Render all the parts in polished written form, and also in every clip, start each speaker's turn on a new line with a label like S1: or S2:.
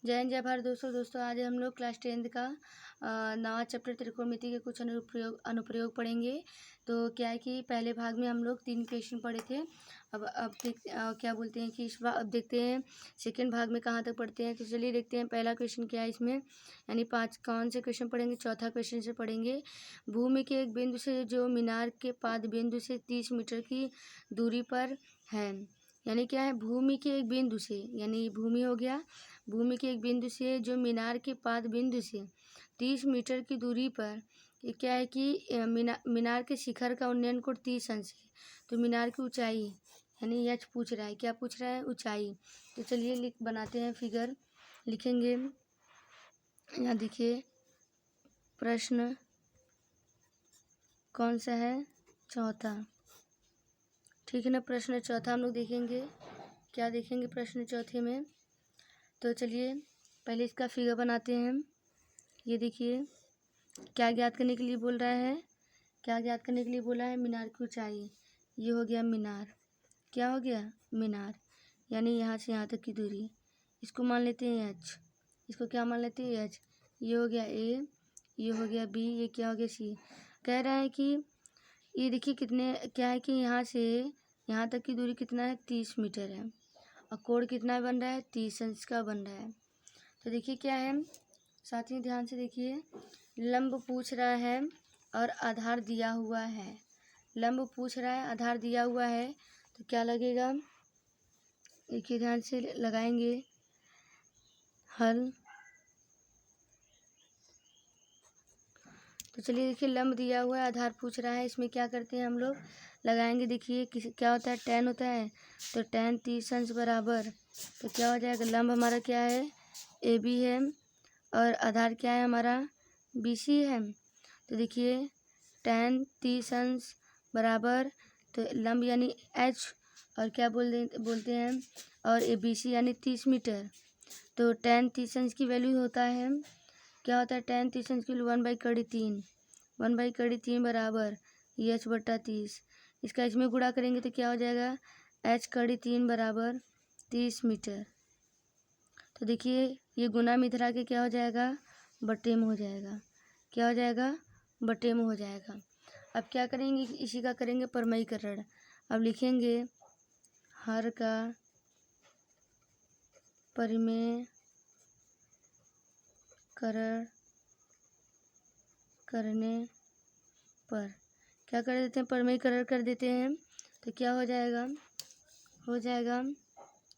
S1: जय हिंद जय भारत दोस्तों आज हम लोग क्लास 10th का नवा चैप्टर त्रिकोणमिति के कुछ अनुप्रयोग पढ़ेंगे। तो क्या है कि पहले भाग में हम लोग 3 क्वेश्चन पढ़े थे। अब क्या बोलते हैं कि अब देखते हैं सेकेंड भाग में कहाँ तक पढ़ते हैं। तो चलिए देखते हैं पहला क्वेश्चन क्या है इसमें, यानी 5 कौन से क्वेश्चन पढ़ेंगे। चौथा क्वेश्चन से पढ़ेंगे, भूमि के एक बिंदु से जो मीनार के पाद बिंदु से 30 मीटर की दूरी पर है। यानी क्या है, भूमि के एक बिंदु से, यानी भूमि हो गया, भूमि के एक बिंदु से जो मीनार के पाद बिंदु से 30 मीटर की दूरी पर ये क्या है कि मीनार के शिखर का उन्नयन कोण 30 अंश है। तो मीनार की ऊंचाई, यानी यह पूछ रहा है, क्या पूछ रहा है, ऊंचाई। तो चलिए बनाते हैं फिगर, लिखेंगे। यहाँ देखिए प्रश्न कौन सा है, चौथा, ठीक है ना। प्रश्न चौथा हम लोग देखेंगे, क्या देखेंगे प्रश्न चौथे में। तो चलिए पहले इसका फिगर बनाते हैं। ये देखिए क्या ज्ञात करने के लिए बोल रहा है, क्या ज्ञात करने के लिए बोला है, मीनार की ऊंचाई। ये हो गया मीनार, क्या हो गया, मीनार, यानी यहाँ से यहाँ तक की दूरी, इसको मान लेते हैं एच, इसको क्या मान लेते हैं, एच। ये हो गया ए, ये हो गया बी, ये क्या हो गया सी। कह रहा है कि ये देखिए कितने, क्या है कि यहाँ से यहाँ तक की दूरी कितना है, 30 मीटर है, और कोण कितना बन रहा है, 30 अंश का बन रहा है। तो देखिए क्या है, साथ ही ध्यान से देखिए, लंब पूछ रहा है और आधार दिया हुआ है। लंब पूछ रहा है, आधार दिया हुआ है, तो क्या लगेगा, देखिए ध्यान से लगाएंगे हल। तो चलिए देखिए लंब दिया हुआ है, आधार पूछ रहा है, इसमें क्या करते हैं हम लोग, लगाएंगे। देखिए क्या होता है, tan होता है, तो tan 30 अंश बराबर, तो क्या हो जाएगा, लंब हमारा क्या है, AB है, और आधार क्या है हमारा, BC है। तो देखिए tan 30 अंश बराबर, तो लंब यानी H, और क्या बोलते हैं, और ABC यानी 30 मीटर। तो tan 30 अंश की वैल्यू होता है, क्या होता है, tan 30 अंश की वैल्यू 1/3, 1/3 बराबर H बटा 30। इसका इसमें गुणा करेंगे तो क्या हो जाएगा, H/3 बराबर 30 मीटर। तो देखिए ये गुना में इधर आके क्या हो जाएगा, बटे में हो जाएगा, क्या हो जाएगा, बटे में हो जाएगा। अब क्या करेंगे, इसी का करेंगे परमयीकरण। अब लिखेंगे हर का परिमेयकरण करने पर, क्या कर देते हैं, परमयीकरण कर देते हैं, तो क्या हो जाएगा,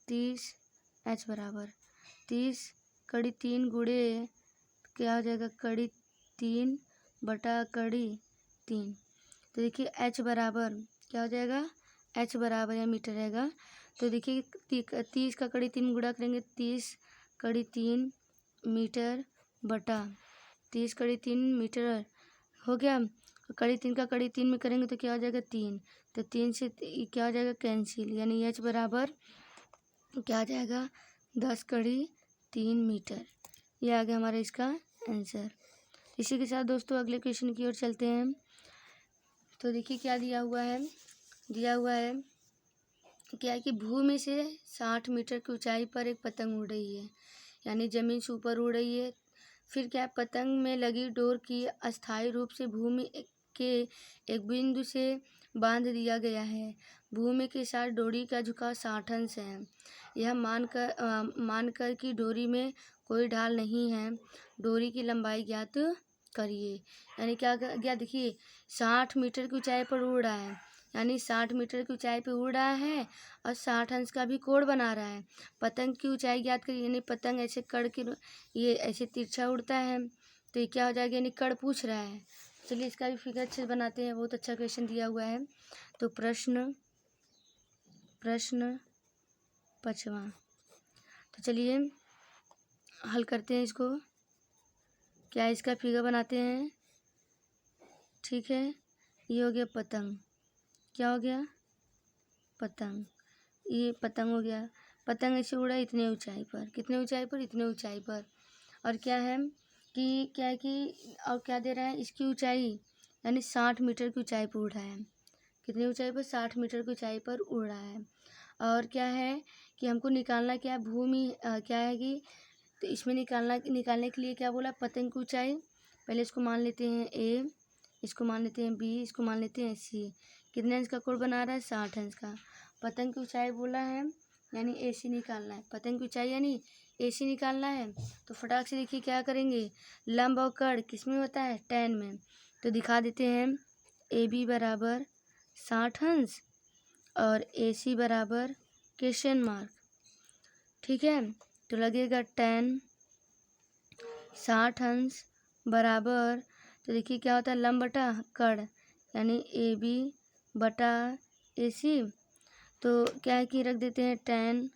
S1: 30 H बराबर 30/3 गुणे, क्या हो जाएगा, 3 बटा 3। तो देखिए H बराबर क्या हो जाएगा, H बराबर या मीटर रहेगा। तो देखिए 30/3 गुणा करेंगे, 30/3 मीटर बटा 30/3 मीटर हो गया। 3/3 में करेंगे तो क्या हो जाएगा, 3, तो 3 से क्या हो जाएगा, कैंसिल, यानी H बराबर क्या आ जाएगा, 10/3 मीटर। ये आ गया हमारा इसका आंसर। इसी के साथ दोस्तों अगले क्वेश्चन की ओर चलते हैं। तो देखिए क्या दिया हुआ है, क्या है कि भूमि से 60 मीटर की ऊंचाई पर एक पतंग उड़ रही है, यानी जमीन से ऊपर उड़ रही है। फिर क्या, पतंग में लगी डोर की अस्थायी रूप से भूमि के एक बिंदु से बांध दिया गया है। भूमि के साथ डोरी का झुकाव 60 अंश है। यह मानकर कि डोरी में कोई ढाल नहीं है, डोरी की लंबाई ज्ञात करिए। यानी क्या गया, देखिए 60 मीटर की ऊंचाई पर उड़ रहा है, यानी 60 मीटर की ऊंचाई पर उड़ रहा है और 60 अंश का भी कोण बना रहा है। पतंग की ऊंचाई ज्ञात करिए, यानी पतंग ऐसे कड़ के, ये ऐसे तिरछा उड़ता है, तो ये क्या हो जाएगा, यानी कड़ पूछ रहा है। चलिए इसका भी फिगर अच्छे से बनाते हैं, बहुत अच्छा क्वेश्चन दिया हुआ है। तो प्रश्न 5वां, तो चलिए हल करते हैं इसको। क्या इसका फिगर बनाते हैं, ठीक है। ये हो गया पतंग, क्या हो गया, पतंग, ये पतंग हो गया। पतंग ऐसे उड़ा इतने ऊंचाई पर, कितने ऊंचाई पर, इतने ऊंचाई पर। और क्या है कि और क्या दे रहा है, इसकी ऊंचाई, यानी 60 मीटर की ऊंचाई पर उड़ रहा है। कितनी ऊंचाई पर, 60 मीटर की ऊंचाई पर उड़ रहा है। और क्या है कि हमको निकालना क्या है, भूमि क्या है कि तो इसमें निकालने के लिए क्या बोला, पतंग की ऊंचाई। पहले इसको मान लेते हैं ए, इसको मान लेते हैं बी, इसको मान लेते हैं सी। कितने अंश का कोण बना रहा है, 60 अंश का। पतंग की ऊंचाई बोला है यानी ए सी निकालना है, पतंग की ऊंचाई यानी ए सी निकालना है। तो फटाक से देखिए क्या करेंगे, लंब और कड़ किस में होता है, tan में। तो दिखा देते हैं ए बी बराबर 60 अंश और ए सी बराबर क्वेश्चन मार्क। ठीक है, तो लगेगा tan 60 अंश बराबर, तो देखिए क्या होता है, लंब बटा कड़ यानी ए बी बटा ए सी। तो क्या है कि रख देते हैं tan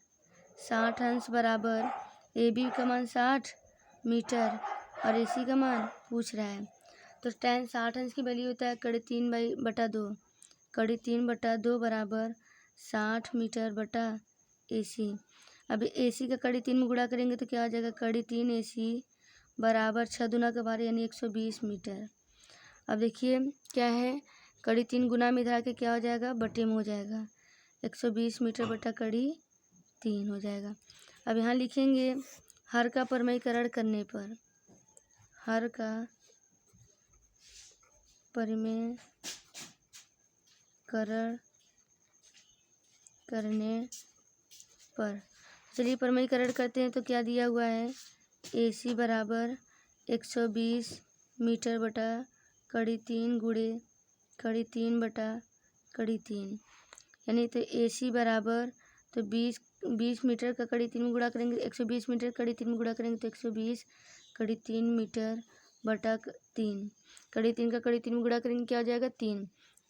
S1: 60 अंश बराबर ए बी का मान 60 मीटर और ए सी का मान पूछ रहा है। तो tan 60 अंश की वैल्यू होता है कड़ी 3/2, कड़ी 3/2 बराबर 60 मीटर बटा ए सी। अब ए सी का कड़ी 3 में गुणा करेंगे तो क्या हो जाएगा, कड़ी 3 ए सी बराबर 6 दूना का 12 यानी 120 मीटर। अब देखिए क्या है, कड़ी 3 गुना में इधर आके क्या हो जाएगा, बटे में हो जाएगा, 120 मीटर बटा कड़ी 3 हो जाएगा। अब यहाँ लिखेंगे हर का परिमेयकरण करने पर, हर का परिमेयकरण करने पर, चलिए परिमेयकरण करते हैं। तो क्या दिया हुआ है, ए सी बराबर 120 मीटर बटा कड़ी 3 गुणे कड़ी 3 बटा कड़ी 3 यानी तो ए सी बराबर, तो 20 मीटर का कड़ी 3 में गुणा करेंगे 120 मीटर, कड़ी 3 में गुणा करेंगे तो 120 कड़ी 3 मीटर बटा 3, कड़ी 3 का कड़ी 3 में गुणा करेंगे क्या हो जाएगा,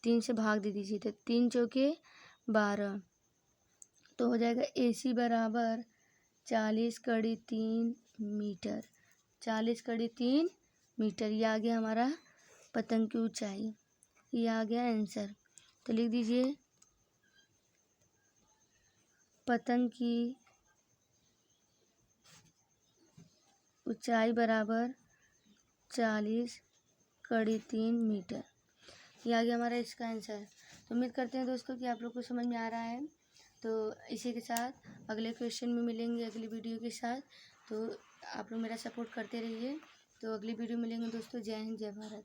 S1: 3 से भाग दे दीजिए तो 3 चौके 12, तो हो जाएगा ए सी बराबर 40 कड़ी 3 मीटर, 40 कड़ी 3 मीटर। ये आ गया हमारा पतंग की ऊंचाई, ये आ गया आंसर। तो लिख दीजिए पतंग की ऊंचाई बराबर 40 कड़ी 3 मीटर। ये आ गया हमारा इसका आंसर। तो उम्मीद करते हैं दोस्तों कि आप लोग को समझ में आ रहा है। तो इसी के साथ अगले क्वेश्चन में मिलेंगे अगली वीडियो के साथ। तो आप लोग मेरा सपोर्ट करते रहिए। तो अगली वीडियो मिलेंगे दोस्तों। जय हिंद, जय भारत।